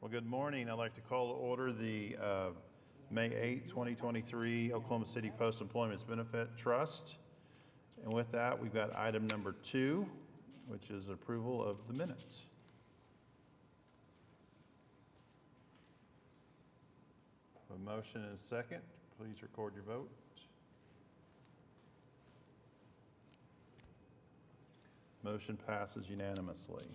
Well, good morning. I'd like to call to order the May 8th, 2023 Oklahoma City Post-Employment Benefit Trust. And with that, we've got item number 2, which is approval of the minutes. A motion and a second. Please record your vote. Motion passes unanimously.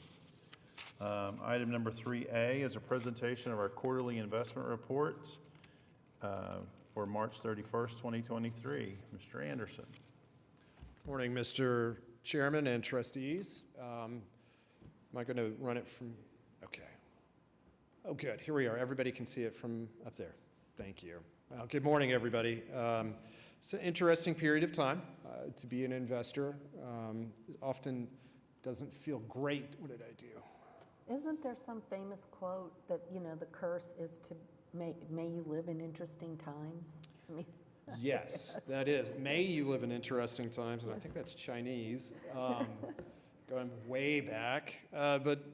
Item number 3A is a presentation of our quarterly investment report for March 31st, 2023. Mr. Anderson. Morning, Mr. Chairman and trustees. Am I going to run it from, okay. Oh, good, here we are. Everybody can see it from up there. Thank you. Good morning, everybody. It's an interesting period of time to be an investor. Often doesn't feel great. What did I do? Isn't there some famous quote that, you know, the curse is to may you live in interesting times? I mean, Yes, that is. May you live in interesting times, and I think that's Chinese, going way back. But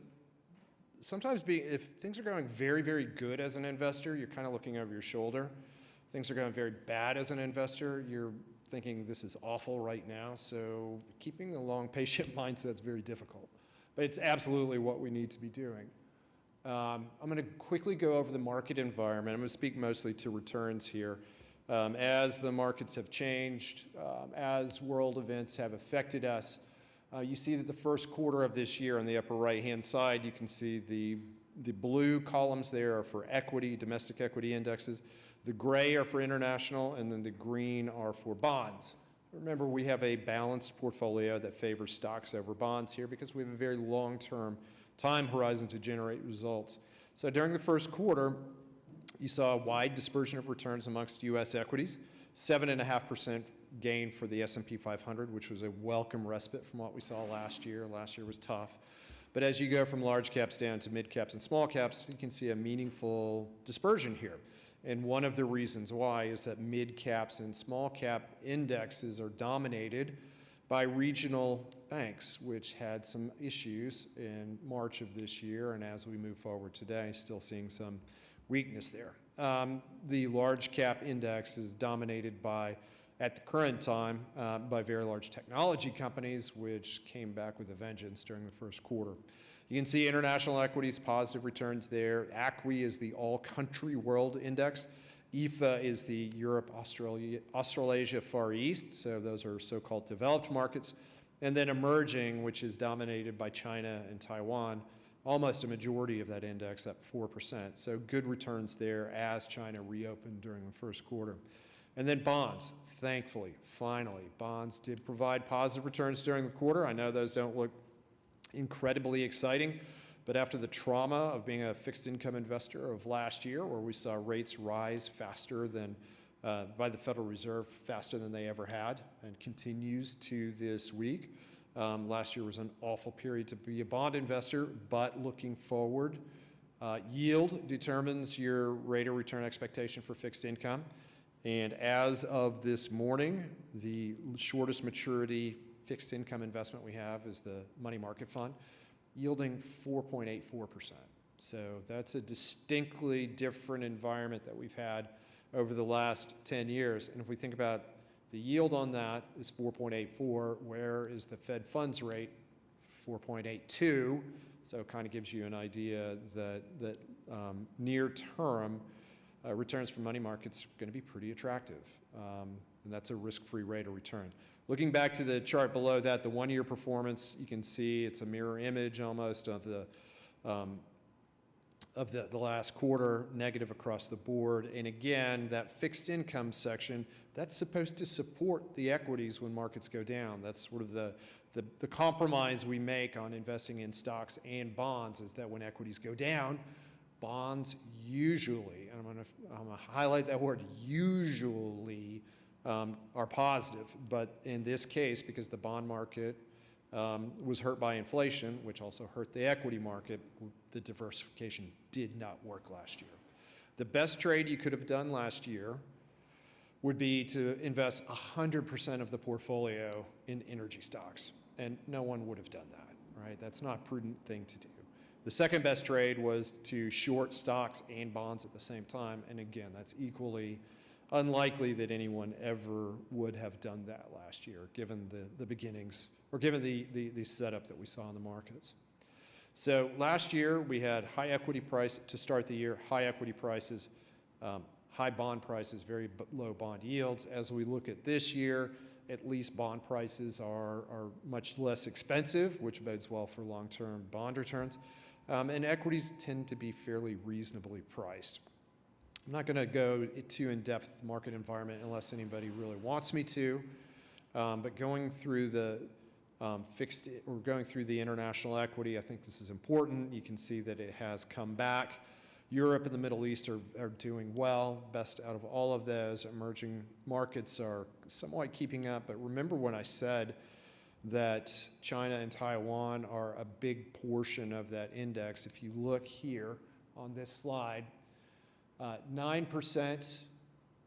sometimes if things are going very, very good as an investor, you're kind of looking over your shoulder. Things are going very bad as an investor, you're thinking this is awful right now. So keeping a long, patient mindset is very difficult. But it's absolutely what we need to be doing. I'm going to quickly go over the market environment. I'm going to speak mostly to returns here. As the markets have changed, as world events have affected us, you see that the first quarter of this year on the upper right-hand side, you can see the blue columns there are for equity, domestic equity indexes. The gray are for international, and then the green are for bonds. Remember, we have a balanced portfolio that favors stocks over bonds here because we have a very long-term time horizon to generate results. So during the first quarter, you saw a wide dispersion of returns amongst U.S. equities, 7.5% gain for the S&P 500, which was a welcome respite from what we saw last year. Last year was tough. But as you go from large caps down to mid caps and small caps, you can see a meaningful dispersion here. And one of the reasons why is that mid caps and small cap indexes are dominated by regional banks, which had some issues in March of this year. And as we move forward today, still seeing some weakness there. The large cap index is dominated by, at the current time, by very large technology companies, which came back with a vengeance during the first quarter. You can see international equities, positive returns there. ACWI is the all-country world index. EFA is the Europe, Australasia, Far East. So those are so-called developed markets. And then emerging, which is dominated by China and Taiwan, almost a majority of that index, up 4%. So good returns there as China reopened during the first quarter. And then bonds, thankfully, finally, bonds did provide positive returns during the quarter. I know those don't look incredibly exciting, but after the trauma of being a fixed income investor of last year, where we saw rates rise faster than, by the Federal Reserve, faster than they ever had, and continues to this week. Last year was an awful period to be a bond investor, but looking forward, yield determines your rate of return expectation for fixed income. And as of this morning, the shortest maturity fixed income investment we have is the money market fund, yielding 4.84%. So that's a distinctly different environment that we've had over the last 10 years. And if we think about the yield on that is 4.84, where is the Fed funds rate? 4.82. So it kind of gives you an idea that near term returns from money markets are going to be pretty attractive. And that's a risk-free rate of return. Looking back to the chart below that, the one-year performance, you can see it's a mirror image almost of the last quarter, negative across the board. And again, that fixed income section, that's supposed to support the equities when markets go down. That's sort of the compromise we make on investing in stocks and bonds, is that when equities go down, bonds usually, and I'm gonna highlight that word, usually are positive. But in this case, because the bond market was hurt by inflation, which also hurt the equity market, the diversification did not work last year. The best trade you could have done last year would be to invest 100% of the portfolio in energy stocks. And no one would have done that, right? That's not a prudent thing to do. The second best trade was to short stocks and bonds at the same time. And again, that's equally unlikely that anyone ever would have done that last year, given the beginnings, or given the setup that we saw in the markets. So last year, we had high equity price to start the year, high equity prices, high bond prices, very low bond yields. As we look at this year, at least bond prices are much less expensive, which bodes well for long-term bond returns. And equities tend to be fairly reasonably priced. I'm not going to go too in-depth market environment unless anybody really wants me to, but going through the going through the international equity, I think this is important. You can see that it has come back. Europe and the Middle East are doing well, best out of all of those. Emerging markets are somewhat keeping up, but remember when I said that China and Taiwan are a big portion of that index. If you look here on this slide, 9%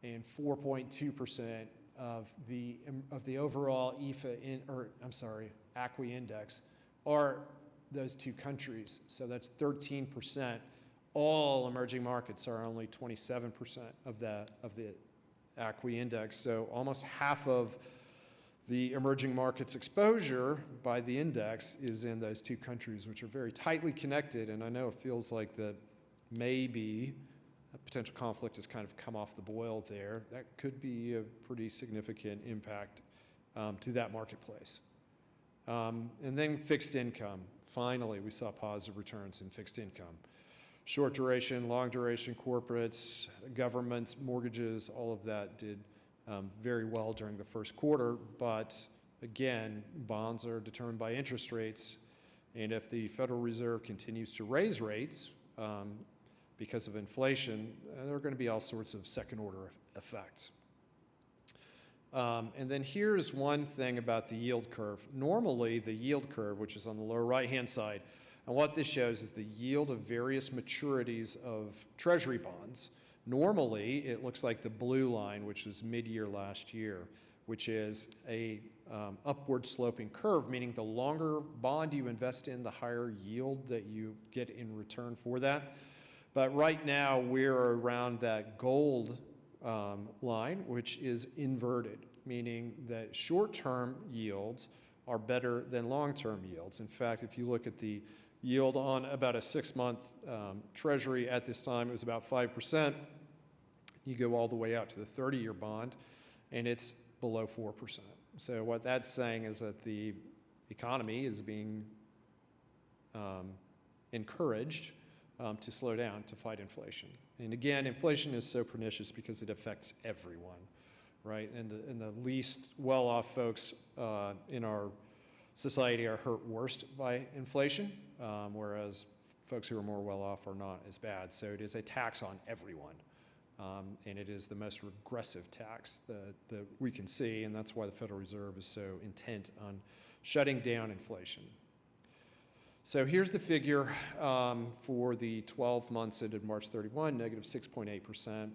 and 4.2% of the overall ACWI index are those two countries. So that's 13%. All emerging markets are only 27% of the ACWI index. So almost half of the emerging markets exposure by the index is in those two countries, which are very tightly connected. And I know it feels like that maybe a potential conflict has kind of come off the boil there. That could be a pretty significant impact to that marketplace. And then fixed income. Finally, we saw positive returns in fixed income. Short duration, long duration corporates, governments, mortgages, all of that did very well during the first quarter, but again, bonds are determined by interest rates, and if the Federal Reserve continues to raise rates because of inflation, there are going to be all sorts of second-order effects. And then here's one thing about the yield curve. Normally, the yield curve, which is on the lower right-hand side, and what this shows is the yield of various maturities of Treasury bonds. Normally, it looks like the blue line, which was mid-year last year, which is a upward sloping curve, meaning the longer bond you invest in, the higher yield that you get in return for that. But right now, we're around that gold line, which is inverted, meaning that short-term yields are better than long-term yields. In fact, if you look at the yield on about a 6-month Treasury at this time, it was about 5%. You go all the way out to the 30-year bond, and it's below 4%. So what that's saying is that the economy is being encouraged to slow down to fight inflation. And again, inflation is so pernicious because it affects everyone, right? And the least well-off folks in our society are hurt worst by inflation, whereas folks who are more well-off are not as bad. So it is a tax on everyone. And it is the most regressive tax that we can see, and that's why the Federal Reserve is so intent on shutting down inflation. So here's the figure for the 12 months ended March 31, negative 6.8%.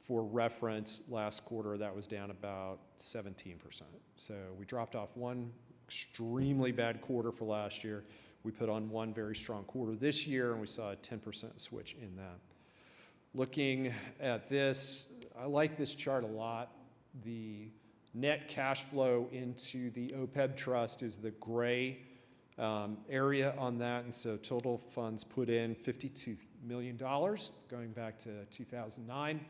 For reference, last quarter, that was down about 17%. So we dropped off one extremely bad quarter for last year. We put on one very strong quarter this year, and we saw a 10% switch in that. Looking at this, I like this chart a lot. The net cash flow into the OPEB trust is the gray area on that, and so total funds put in $52 million going back to 2009.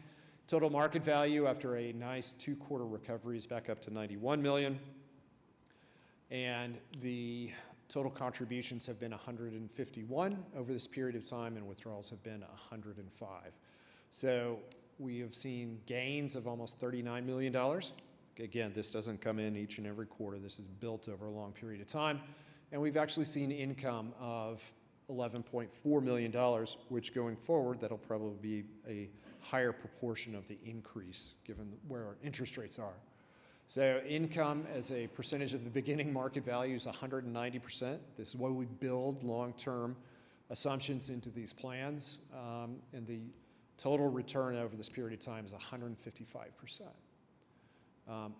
Total market value after a nice 2-quarter recovery is back up to $91 million, and the total contributions have been 151 over this period of time, and withdrawals have been 105. So we have seen gains of almost $39 million. Again, this doesn't come in each and every quarter. This is built over a long period of time. And we've actually seen income of $11.4 million, which going forward, that'll probably be a higher proportion of the increase given where our interest rates are. So income as a percentage of the beginning market value is 190%. This is why we build long-term assumptions into these plans. And the total return over this period of time is 155%.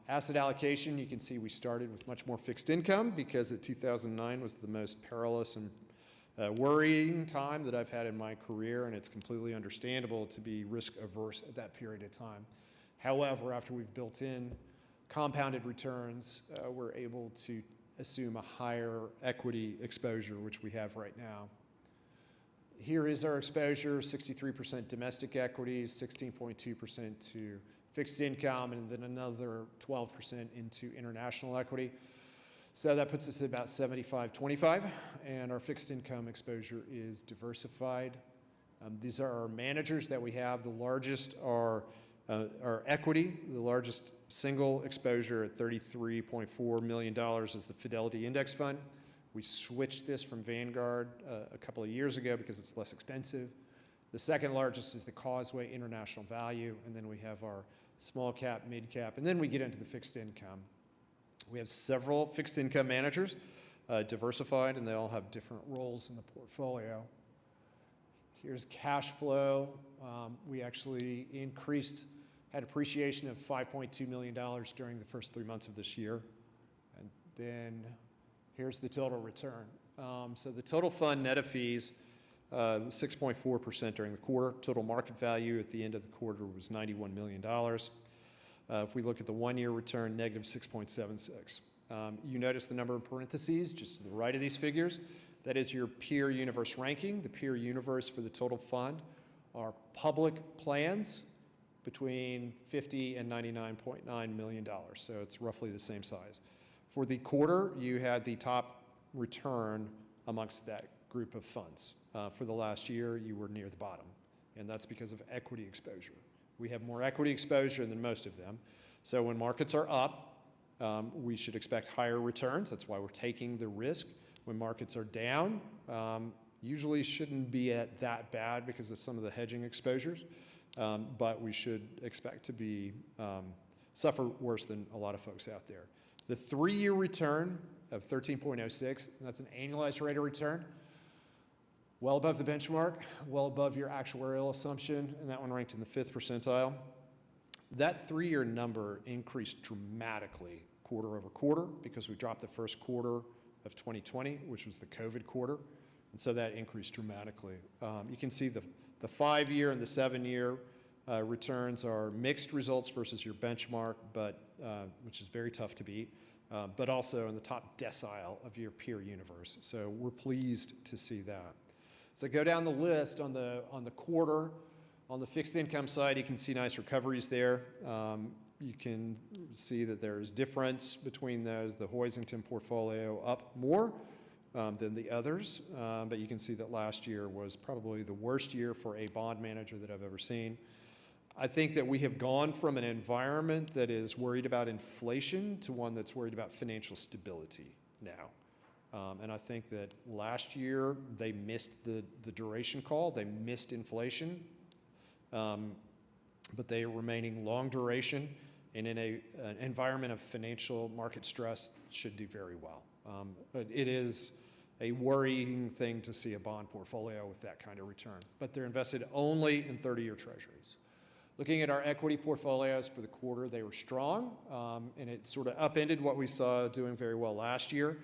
Asset allocation, you can see we started with much more fixed income because 2009 was the most perilous and worrying time that I've had in my career, and it's completely understandable to be risk averse at that period of time. However, after we've built in compounded returns, we're able to assume a higher equity exposure, which we have right now. Here is our exposure: 63% domestic equities, 16.2% to fixed income, and then another 12% into international equity. So that puts us at about 75-25, and our fixed income exposure is diversified. These are our managers that we have. The largest are our equity. The largest single exposure at $33.4 million is the Fidelity Index Fund. We switched this from Vanguard a couple of years ago because it's less expensive. The second largest is the Causeway International Value, and then we have our small cap, mid cap, and then we get into the fixed income. We have several fixed income managers, diversified, and they all have different roles in the portfolio. Here's cash flow. We actually had appreciation of $5.2 million during the first 3 months of this year. And then here's the total return. So the total fund net of fees, 6.4% during the quarter. Total market value at the end of the quarter was $91 million. If we look at the 1-year return, negative 6.76. You notice the number in parentheses just to the right of these figures. That is your peer universe ranking. The peer universe for the total fund are public plans between $50 and $99.9 million. So it's roughly the same size. For the quarter, you had the top return amongst that group of funds. For the last year, you were near the bottom, and that's because of equity exposure. We have more equity exposure than most of them. So when markets are up, we should expect higher returns. That's why we're taking the risk. When markets are down, usually shouldn't be at that bad because of some of the hedging exposures, but we should expect to be suffer worse than a lot of folks out there. The 3-year return of 13.06, that's an annualized rate of return, well above the benchmark, well above your actuarial assumption, and that one ranked in the 5th percentile. That 3-year number increased dramatically quarter over quarter because we dropped the first quarter of 2020, which was the COVID quarter, and so that increased dramatically. You can see the 5-year and the 7-year returns are mixed results versus your benchmark, but which is very tough to beat, but also in the top decile of your peer universe. So we're pleased to see that. So go down the list on the quarter. On the fixed income side, you can see nice recoveries there. You can see that there's difference between those. The Hoisington portfolio up more than the others, but you can see that last year was probably the worst year for a bond manager that I've ever seen. I think that we have gone from an environment that is worried about inflation to one that's worried about financial stability now. And I think that last year they missed the duration call. They missed inflation, but they are remaining long duration, and in an environment of financial market stress should do very well. But it is a worrying thing to see a bond portfolio with that kind of return, but they're invested only in 30-year treasuries. Looking at our equity portfolios for the quarter, they were strong, and it sort of upended what we saw doing very well last year,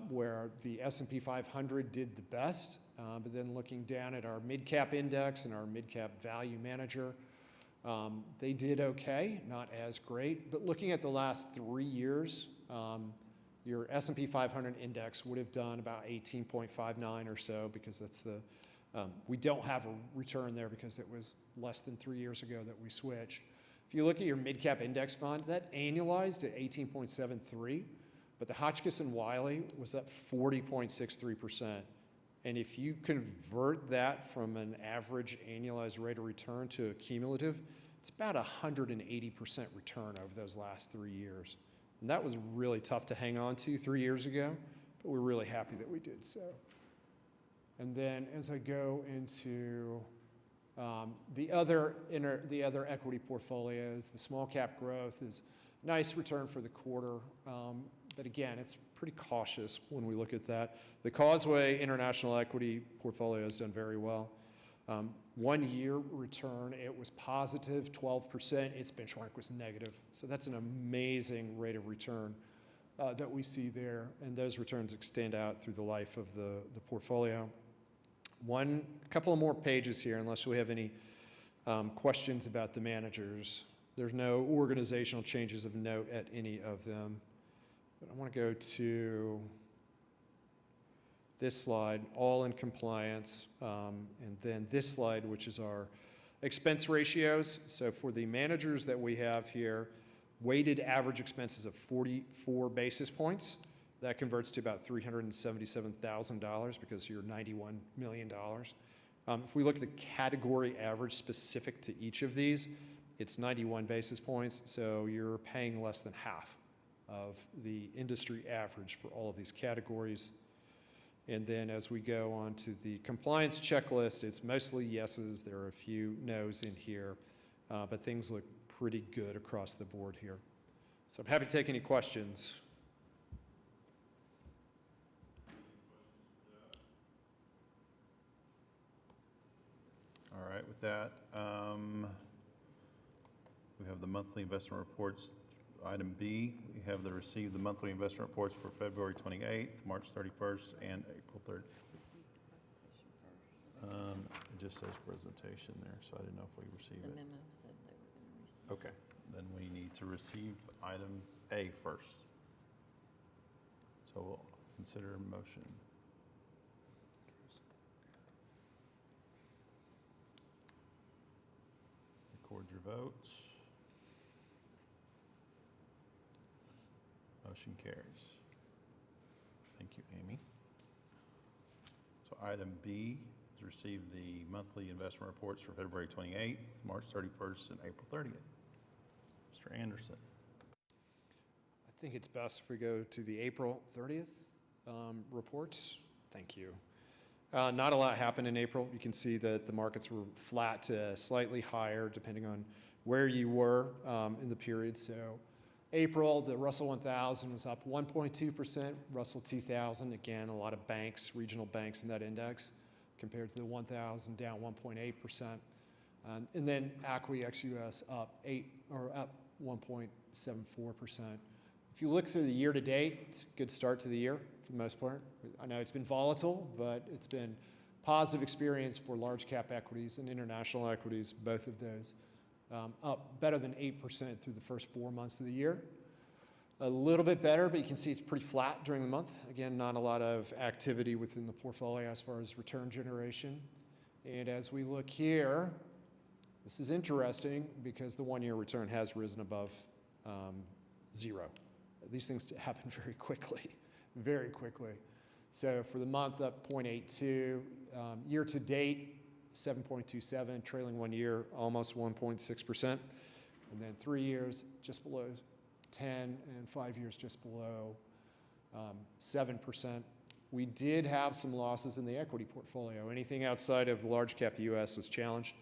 where the S&P 500 did the best. But then looking down at our mid-cap index and our mid-cap value manager, they did okay, not as great. But looking at the last 3 years, your S&P 500 index would have done about 18.59 or so, because that's the we don't have a return there because it was less than 3 years ago that we switched. If you look at your mid-cap index fund, that annualized at 18.73, but the Hotchkiss & Wiley was up 40.63%. And if you convert that from an average annualized rate of return to a cumulative, it's about 180% return over those last 3 years. And that was really tough to hang on to 3 years ago, but we're really happy that we did so. And then as I go into the other equity portfolios, the small cap growth is nice return for the quarter. But again, it's pretty cautious when we look at that. The Causeway International Equity portfolio has done very well. 1 year return, it was positive 12%. Its benchmark was negative. So that's an amazing rate of return that we see there, and those returns extend out through the life of the portfolio. A couple of more pages here, unless we have any questions about the managers. There's no organizational changes of note at any of them. But I want to go to this slide, all in compliance, and then this slide, which is our expense ratios. So for the managers that we have here, weighted average expenses of 44 basis points. That converts to about $377,000 because you're $91 million. If we look at the category average specific to each of these, it's 91 basis points, so you're paying less than half of the industry average for all of these categories. And then as we go on to the compliance checklist, it's mostly yeses. There are a few nos in here, but things look pretty good across the board here. So I'm happy to take any questions. All right, with that, we have the monthly investment reports. Item B, we have the receive the monthly investment reports for February 28th, March 31st, and April 3rd. It just says presentation there, so I didn't know if we received The it. memo said they were going to receive. Okay, then we need to receive item A first. So we'll consider a motion. Record your votes. Motion carries. Thank you, Amy. So item B is receive the monthly investment reports for February 28th, March 31st, and April 30th. Mr. Anderson. I think it's best if we go to the April 30th reports. Thank you. Not a lot happened in April. You can see that the markets were flat to slightly higher depending on where you were in the period. So April, the Russell 1000 was up 1.2%. Russell 2000, again, a lot of banks, regional banks in that index, compared to the 1000 down 1.8%. And then ACWI ex-US up 1.74%. If you look through the year to date, it's a good start to the year for the most part. I know it's been volatile, but it's been positive experience for large cap equities and international equities, both of those. Up better than 8% through the first 4 months of the year. A little bit better, but you can see it's pretty flat during the month. Again, not a lot of activity within the portfolio as far as return generation. And as we look here, this is interesting because the one-year return has risen above 0. These things happen very quickly, very quickly. So for the month, up 0.82. Year to date, 7.27, trailing 1 year, almost 1.6%. And then 3 years, just below 10, and 5 years, just below 7%. We did have some losses in the equity portfolio. Anything outside of large cap US was challenged.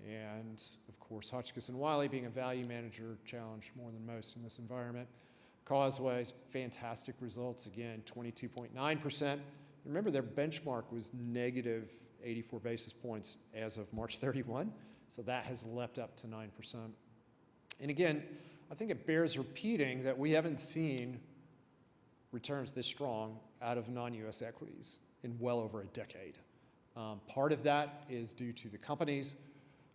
And of course, Hotchkiss and Wiley, being a value manager, challenged more than most in this environment. Causeway's fantastic results, again, 22.9%. Remember, their benchmark was negative 84 basis points as of March 31, so that has leapt up to 9%. And again, I think it bears repeating that we haven't seen returns this strong out of non-US equities in well over a decade. Part of that is due to the companies.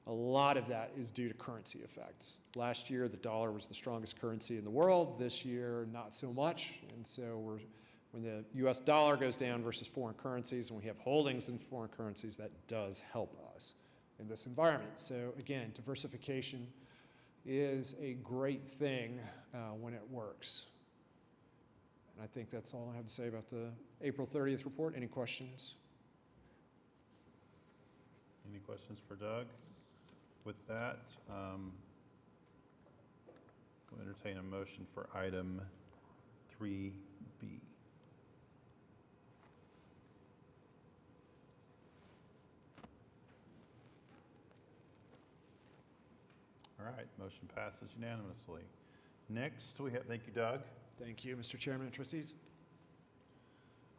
A lot of that is due to currency effects. Last year, the dollar was the strongest currency in the world. This year, not so much. And so when the US dollar goes down versus foreign currencies, and we have holdings in foreign currencies, that does help us in this environment. So again, diversification is a great thing when it works. And I think that's all I have to say about the April 30th report. Any questions? Any questions for Doug? With that, we'll entertain a motion for item 3B. All right, motion passes unanimously. Next, we have, thank you, Doug. Thank you, Mr. Chairman and trustees.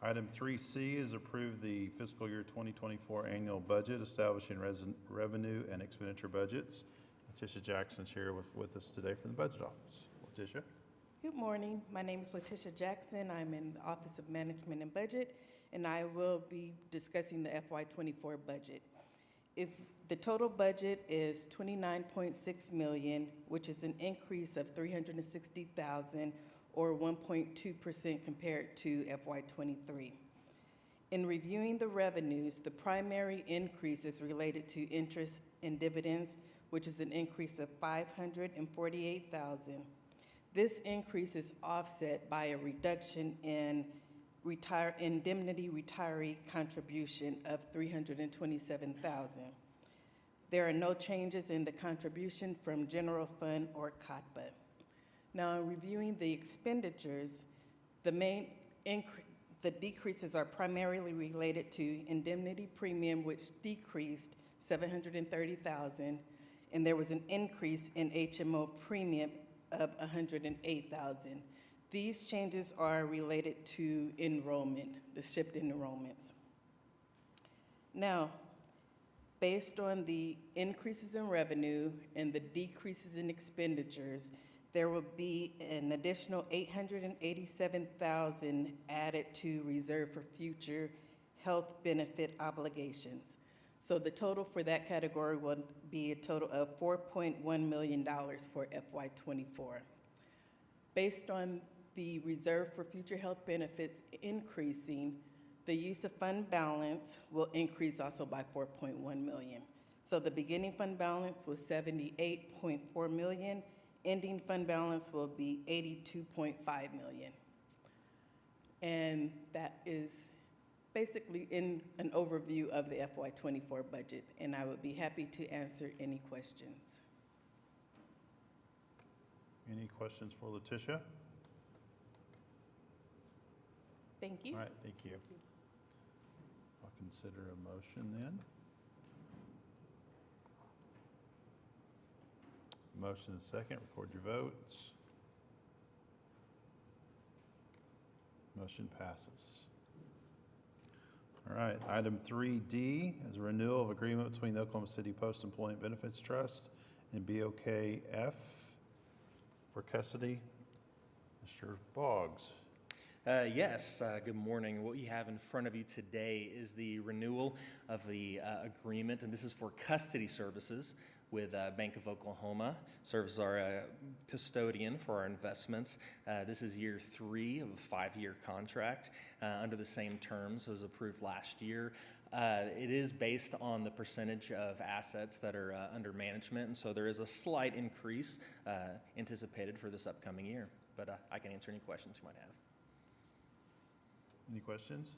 Item 3C is approve the fiscal year 2024 annual budget, establishing revenue and expenditure budgets. Letitia Jackson's here with us today from the budget office. Letitia? Good morning. My name is Letitia Jackson. I'm in the Office of Management and Budget, and I will be discussing the FY24 budget. If the total budget is $29.6 million, which is an increase of $360,000 or 1.2% compared to FY23. In reviewing the revenues, the primary increase is related to interest and dividends, which is an increase of $548,000. This increase is offset by a reduction in indemnity retiree contribution of $327,000. There are no changes in the contribution from general fund or COTPA. Now, in reviewing the expenditures, the decreases are primarily related to indemnity premium, which decreased $730,000, and there was an increase in HMO premium of $108,000. These changes are related to enrollment, the shift in enrollments. Now, based on the increases in revenue and the decreases in expenditures, there will be an additional $887,000 added to reserve for future health benefit obligations. So the total for that category will be a total of $4.1 million for FY24. Based on the reserve for future health benefits increasing, the use of fund balance will increase also by $4.1 million. So the beginning fund balance was $78.4 million. Ending fund balance will be $82.5 million. And that is basically in an overview of the FY24 budget, and I would be happy to answer any questions. Any questions for Letitia? Thank you. All right, thank you. I'll consider a motion then. Motion and second, record your votes. Motion passes. All right, item 3D is a renewal of agreement between the Oklahoma City Post-Employment Benefits Trust and BOKF for custody. Mr. Boggs. Yes, good morning. What you have in front of you today is the renewal of the agreement, and this is for custody services with Bank of Oklahoma. Serves as our custodian for our investments. This is year 3 of a 5-year contract under the same terms. It was approved last year. It is based on the percentage of assets that are under management, and so there is a slight increase anticipated for this upcoming year. But I can answer any questions you might have. Any questions?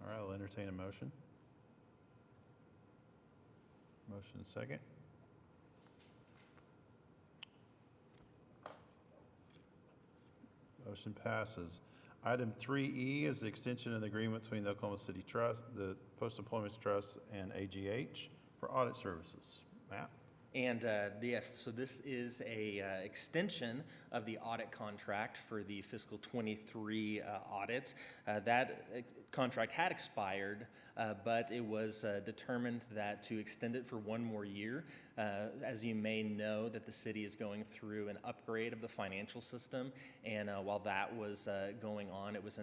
All right, I'll entertain a motion. Motion and second. Motion passes. Item 3E is the extension of the agreement between the Oklahoma City Trust, the Post-Employment Trust, and AGH for audit services. Matt? And yes, so this is a extension of the audit contract for the fiscal 23 audit. That contract had expired, but it was determined that to extend it for 1 more year. As you may know, that the city is going through an upgrade of the financial system, and while that was going on, it was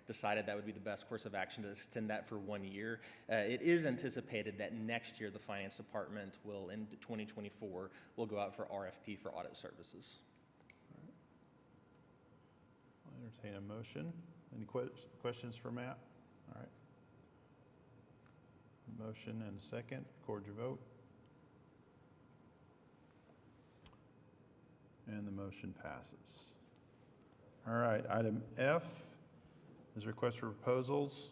decided that would be the best course of action to extend that for 1 year. It is anticipated that next year the finance department will, in 2024, will go out for RFP for audit services. I'll entertain a motion. Any questions for Matt? All right. Motion and a second. Record your vote. And the motion passes. All right, item F is a request for proposals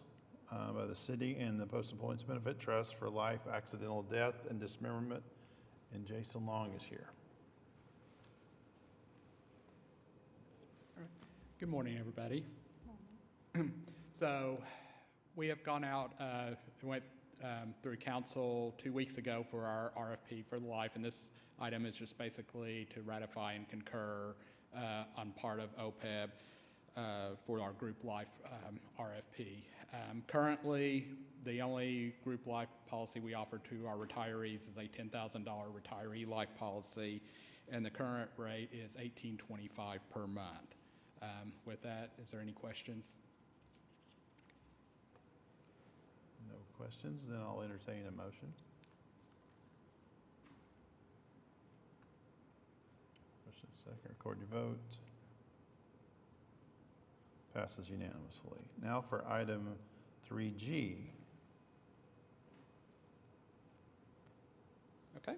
by the city and the Post-Employment Benefit Trust for life, accidental death, and dismemberment. And Jason Long is here. Good morning, everybody. So we have gone out, went through council 2 weeks ago for our RFP for the life, and this item is just basically to ratify and concur on part of OPEB for our group life RFP. Currently, the only group life policy we offer to our retirees is a $10,000 retiree life policy, and the current rate is $18.25 per month. With that, is there any questions? No questions, then I'll entertain a motion. Motion second, record your vote. Passes unanimously. Now for item 3G. Okay.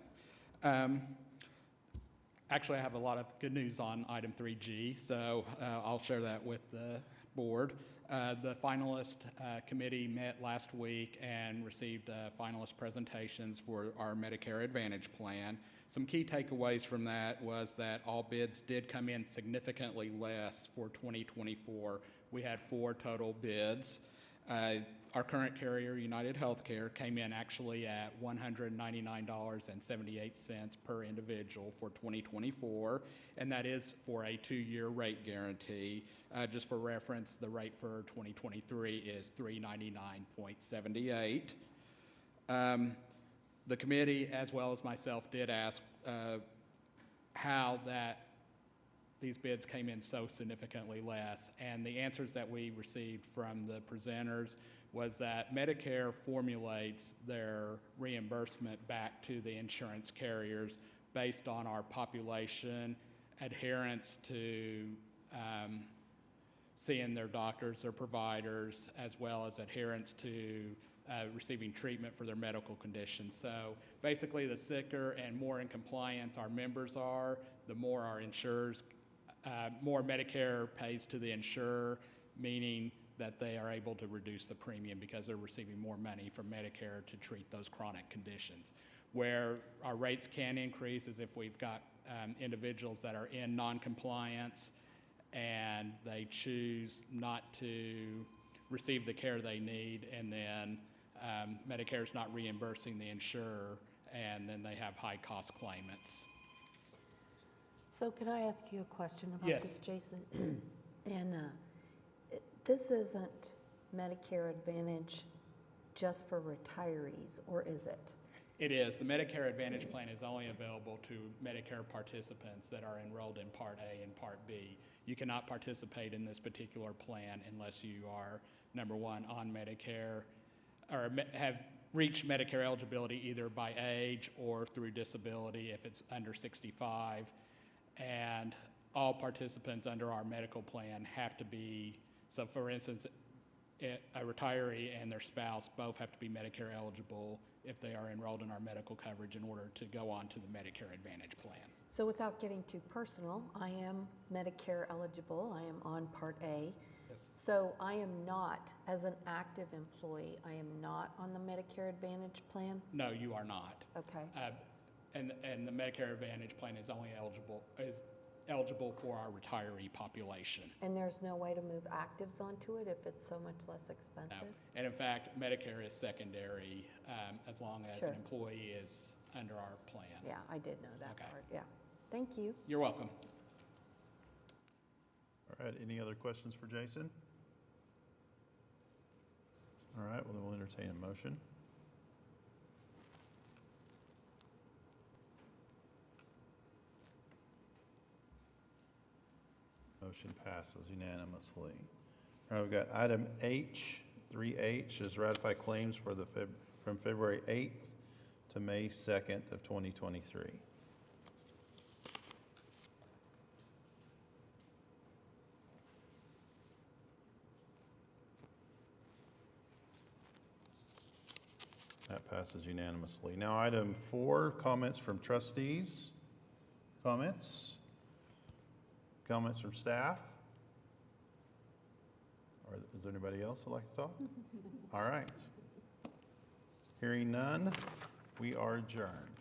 Actually, I have a lot of good news on item 3G, so I'll share that with the board. The finalist committee met last week and received finalist presentations for our Medicare Advantage plan. Some key takeaways from that was that all bids did come in significantly less for 2024. We had 4 total bids. Our current carrier, United Healthcare, came in actually at $199.78 per individual for 2024, and that is for a 2-year rate guarantee. Just for reference, the rate for 2023 is $399.78. The committee, as well as myself, did ask how these bids came in so significantly less, and the answers that we received from the presenters was that Medicare formulates their reimbursement back to the insurance carriers based on our population, adherence to seeing their doctors or providers, as well as adherence to receiving treatment for their medical conditions. So basically, the sicker and more in compliance our members are, the more our insurers, more Medicare pays to the insurer, meaning that they are able to reduce the premium because they're receiving more money from Medicare to treat those chronic conditions. Where our rates can increase is if we've got individuals that are in non-compliance and they choose not to receive the care they need, and then Medicare is not reimbursing the insurer, and then they have high-cost claimants. So can I ask you a question about Yes. this, Jason? And this isn't Medicare Advantage just for retirees, or is it? It is. The Medicare Advantage plan is only available to Medicare participants that are enrolled in Part A and Part B. You cannot participate in this particular plan unless you are, number one, on Medicare, or have reached Medicare eligibility either by age or through disability if it's under 65. And all participants under our medical plan have to be, so for instance, a retiree and their spouse both have to be Medicare eligible if they are enrolled in our medical coverage in order to go on to the Medicare Advantage plan. So without getting too personal, I am Medicare eligible. I am on Part A. Yes. So I am not, as an active employee, I am not on the Medicare Advantage plan? No, you are not. Okay. And the Medicare Advantage plan is only eligible for our retiree population. And there's no way to move actives onto it if it's so much less No. expensive? And in fact, Medicare is secondary as long as Sure. an employee is under our plan. Yeah, I did know that Okay. part, yeah. Thank you. You're welcome. All right, any other questions for Jason? All right, well, then we'll entertain a motion. Motion passes unanimously. All right, we've got item H, 3H, is ratify claims for from February 8th to May 2nd of 2023. That passes unanimously. Now, item 4, comments from trustees. Comments? Comments from staff? Or is there anybody else who'd like to talk? All right. Hearing none, we are adjourned.